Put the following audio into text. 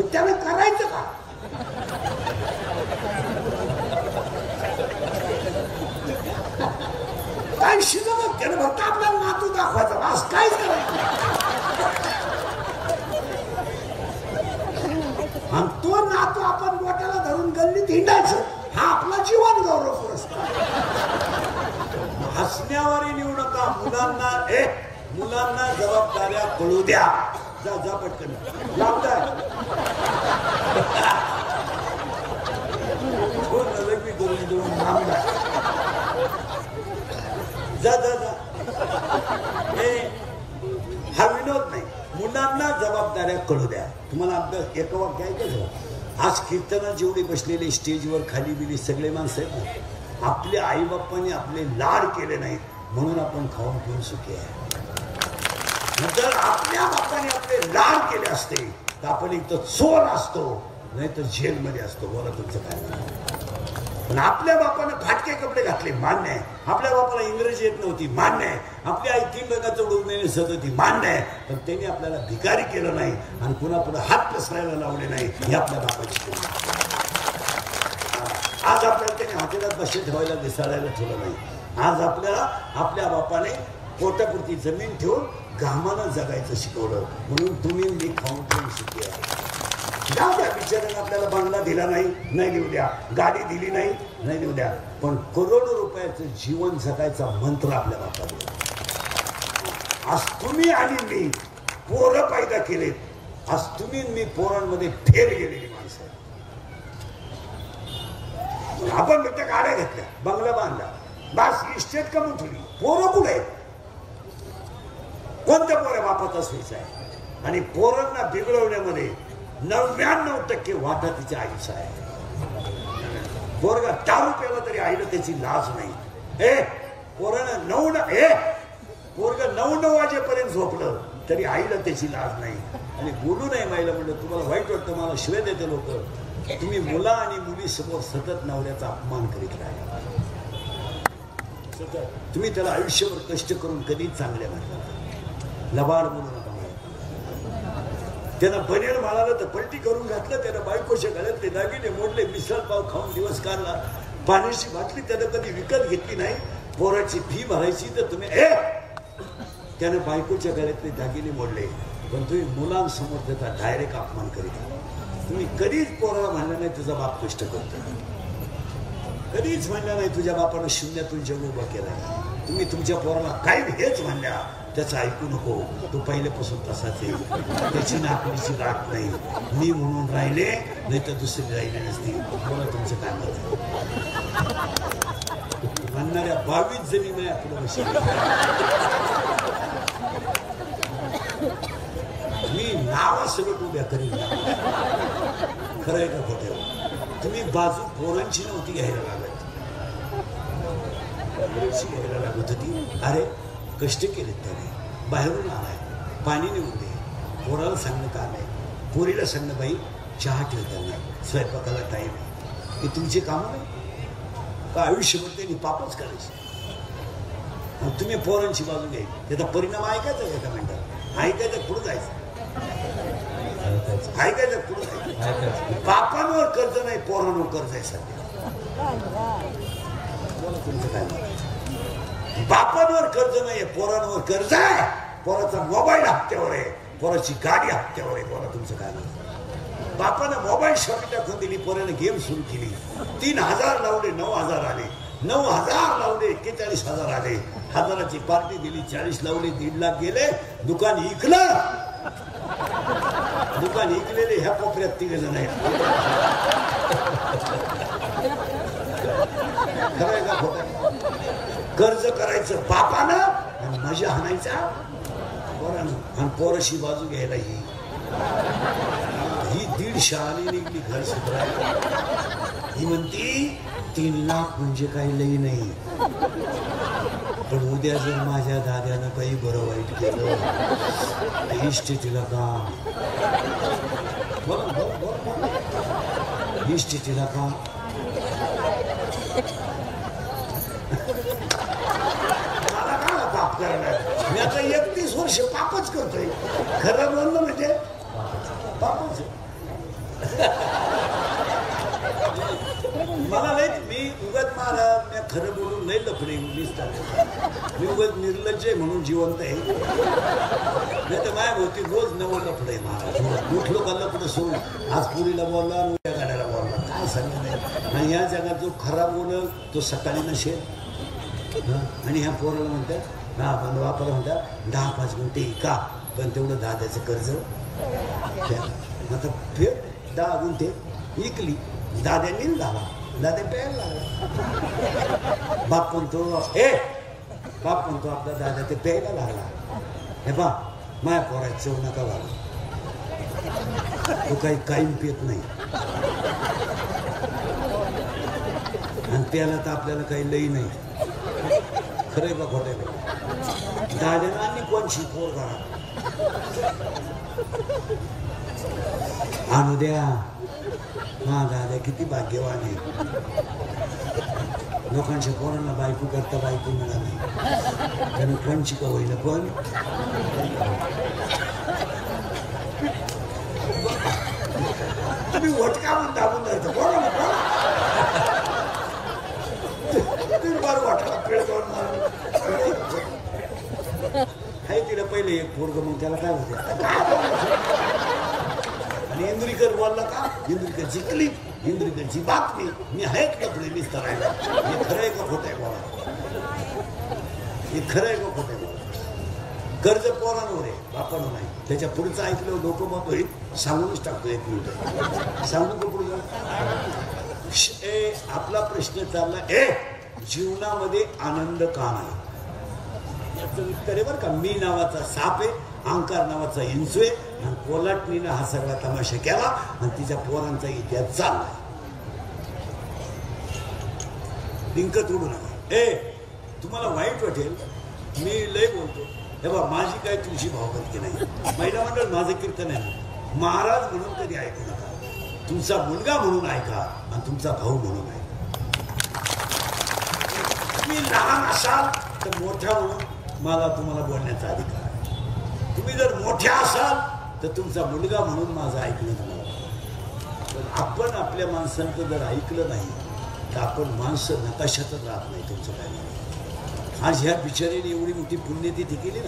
त्यानं करायचं का? काय शिकवत त्यानं फक्त आपल्याला नातू दाखवायचा, आज काहीच करायचं. आणि तो नातू आपण बोटाला धरून गल्लीत हिंडायचं, हा आपला जीवन गौरव पुरस्कार. हसण्यावरही निवडू नका. मुलांना जबाबदाऱ्या कळू द्या. जा जा पटकन लावताय जा जा जा. हा विनोद नाही. मुलांना जबाबदाऱ्या कळू द्या. तुम्हाला अभ्यास एका वाक्य ऐकायचं. आज कीर्तना जेवढे बसलेले स्टेजवर खाली बिली सगळे माणसं आहेत ना, आपल्या आई बाप्पांनी आपले लाड केले नाहीत म्हणून आपण खाऊन पिऊन सुखी आहे. जर आपल्या बाप्पाने आपले लाड केले असते तर आपण एक तर चोर असतो, नाही तर जेलमध्ये असतो. बोला तुमचं काय म्हणणं? पण आपल्या बापाने फाटके कपडे घातले, मान्य आहे. आपल्या बापाला इंग्रजी येत नव्हती, मान्य आहे. आपली आई 3 रंगाचं उडून दिसत होती, मान्य आहे. पण त्यांनी आपल्याला भिकारी केलं नाही आणि पुन्हा पुन्हा हात पसरायला लावले नाही. ही आपल्या बापाची. आज आपल्याला त्याने हातेला बसे ठेवायला दिसायला ठेवलं नाही. आज आपल्याला आपल्या बापाने पोटापुरती जमीन ठेवून घामानं जगायचं शिकवलं म्हणून तुम्ही मी खाऊन पिऊन सुखी आहे. जाऊ द्या, बिचाराने आपल्याला बंगला दिला नाही, नाही देऊ द्या. गाडी दिली नाही, नाही देऊ द्या. पण करोडो रुपयाचं जीवन जगायचा मंत्र आपल्या बापाने. आज तुम्ही आणि मी पोरं पैदा केलेत. आज तुम्ही मी पोरांमध्ये फेर गेलेली माणसं. आपण फक्त गाड्या घेतल्या, बंगला बांधला, बस इस्टेट कमवून ठेवली. पोरं कुठे आहेत? कोणत्या पोऱ्या बापाचा स्वीच आहे? आणि पोरांना बिघडवण्यामध्ये 99% वाटा तिच्या आईचा आहे. पोरगा दारू प्याला तरी आईला त्याची लाज नाही. पोरानं 9 वाजेपर्यंत झोपलं तरी आईला त्याची लाज नाही. आणि बोलू नये माईला म्हणलं, तुम्हाला वाईट वाटतं, मला शिवाय देते लोक. तुम्ही मुला आणि मुली समोर सतत नवऱ्याचा अपमान करीत राहा. तुम्ही त्याला आयुष्यभर कष्ट करून कधीच चांगल्या म्हणला. लबाड बोलू नका. त्यानं बनेल माळाला तर पलटी करून घातलं. त्यानं बायकोच्या गळ्यात ते दागिने मोडले. मिसळ पाव खाऊन दिवस काढला. पाण्याची बाटली त्यानं कधी विकत घेतली नाही. पोराची फी भरायची तर तुम्ही त्यानं बायकोच्या गळ्यातले दागिने मोडले. पण तुम्ही मुलांसमोर त्याचा डायरेक्ट अपमान करीत. तुम्ही कधीच पोराला म्हणलं नाही तुझा बाप कष्ट करतो. कधीच म्हणलं नाही तुझ्या बापानं शून्यातून जग उभा केला. तुम्ही तुमच्या पोराला काय हेच म्हणल्या, त्याचं ऐकू नको. तो पहिल्यापासून तसाच आहे. त्याची नाकलीची गाठ नाही. मी म्हणून राहिले, नाही तर दुसरी राहिले नसती. मला तुमचं काय मत म्हणणाऱ्या 22 जणी नाही आपलं बस. मी नावासकट उभ्या करीन. खरं आहे का खोटं? तुम्ही बाजू पोरांची नव्हती घ्यायला लागत, घ्यायला लागत होती. अरे कष्ट केलेत त्याने, बाहेरून आलाय, पाणी नेऊन दे. पोराला सांगणं का नाही, पोरीला सांगणं बाई चहा ठेवताना, स्वयंपाकाला टाईम आहे. हे तुमचे कामं नाही का? आयुष्यभर त्यांनी पापच करायचे. तुम्ही पोरांची बाजू घ्यायची. त्याचा परिणाम ऐकायचा एका मिनिटात. ऐकायचं पुढं जायचं, ऐकायचं पुढं जायचं. बापांवर कर्ज नाही, पोरांवर कर्ज आहे सध्या. बोला तुमचं काय म्हणत? बापांवर कर्ज नाही, पोरांवर कर्ज आहे. पोराचा मोबाईल हप्त्यावर आहे, पोराची गाडी हप्त्यावर आहे. बोला तुमचं काय म्हणत? बापानं मोबाईल शॉपी टाकून दिली, पोराने गेम सुरू केली. 3000 लावले, 9000 आले. 9000 लावले, 41,000 आले. 1000ची पार्टी दिली, 40 लावले, 1.5 लाख गेले. दुकान इकलं. दुकान इकलेले ह्या कोपऱ्यात 3 जण आहेत. खरंय का खोटं? कर्ज करायचं बापानं आणि मजा आणायचा पोरानं. आणि पोराशी बाजू घ्यायला ही 1.5 शाळाने निघली घर सुधारायला. ही म्हणती 3 लाख म्हणजे काही लई नाही, पण उद्या जर माझ्या दाद्यानं काही बरं वाईट केलं इस्टेटीला काम. बोला इस्टेटीला काम. मला काय पाप करायला? मी आता 31 वर्ष पापच करतोय. खरं बोललं म्हणजे पापच. मला नाही मी उगत महाराज मी खरं बोलून नाही लफडे मी उगत निर्लज्ज आहे म्हणून जिवंत आहे. नाही तर माय होती रोज नवं लफडे महाराज. मोठ लोकांना पुढे सोडून आज पुरीला बोलला उद्या गाड्याला बोलला काय सांगत नाही. आणि या जगात जो खराब बोलल तो सकाळी नसेल. आणि ह्या पोराला म्हणतात ना आपण वापर म्हणतात 10-5 गुंठे का पण तेवढं दाद्याचं कर्ज आता फेर 10 गुंठे विकली दाद्यांनी झाला. दादा प्यायला लागला. बाप म्हणतो आपला दादा ते प्यायला लागला. हे बा माया पोराची चव नका लागला. तो काही कायम पित नाही आणि प्यायला तर आपल्याला काही लई नाही. खरंय का खोटंय का दाद्यानं आणि कोणशी पोर घरात आणू द्या. हा दादा किती भाग्यवान आहे. लोकांच्या पोरांना बायको करता बायको मिळाली त्यानं कोणची का होईल पण तुम्ही वटका म्हणून दाबून जायचं बोला ना बार वाटला पेळ जाऊन मारून आहे तिला पहिले एक पोरग मग त्याला काय होते. आणि इंद्रिकर बोलला का इंद्रिकरची क्लिप इंद्रिकरची बातमी मी आहे का पुढे विस्तारायला. हे खरं आहे का खोटं आहे बोला. हे खरं आहे का खोटं आहे बोला. कर्ज पोरांवर आहे बापानं नाही. त्याच्या पुढचं ऐकलं लोक मग सांगूनच टाकतो 1 मिनिट सांगू का पुढे. आपला प्रश्न चालला जीवनामध्ये आनंद का नाही याचं उत्तर आहे बरं का. मी नावाचा साप आहे अहंकार नावाचा हिंसू आहे आणि कोलाटणीनं हा सगळा तमाशा केला आणि तिच्या पोरांचा इतिहास चालला. लिंक तोडू नका. तुम्हाला वाईट वाटेल मी लय बोलतो. हे बा माझी काय तुझी भावबंदकी नाही. महिला मंडळ माझं कीर्तन आहे ना. महाराज म्हणून कधी ऐकू नका. तुमचा मुलगा म्हणून ऐका आणि तुमचा भाऊ म्हणून ऐका. तुम्ही लहान असाल तर मोठा म्हणून मला तुम्हाला बोलण्याचा अधिकार आहे. तुम्ही जर मोठ्या असाल तर तुमचा मुलगा म्हणून माझं ऐकलं तुम्हाला. पण आपण आपल्या माणसांचं जर ऐकलं नाही तर आपण माणसं नकाशातच राहत नाही. तुमचं काय नाही. आज ह्या बिचारीने एवढी मोठी पुण्यतिथी केली ना.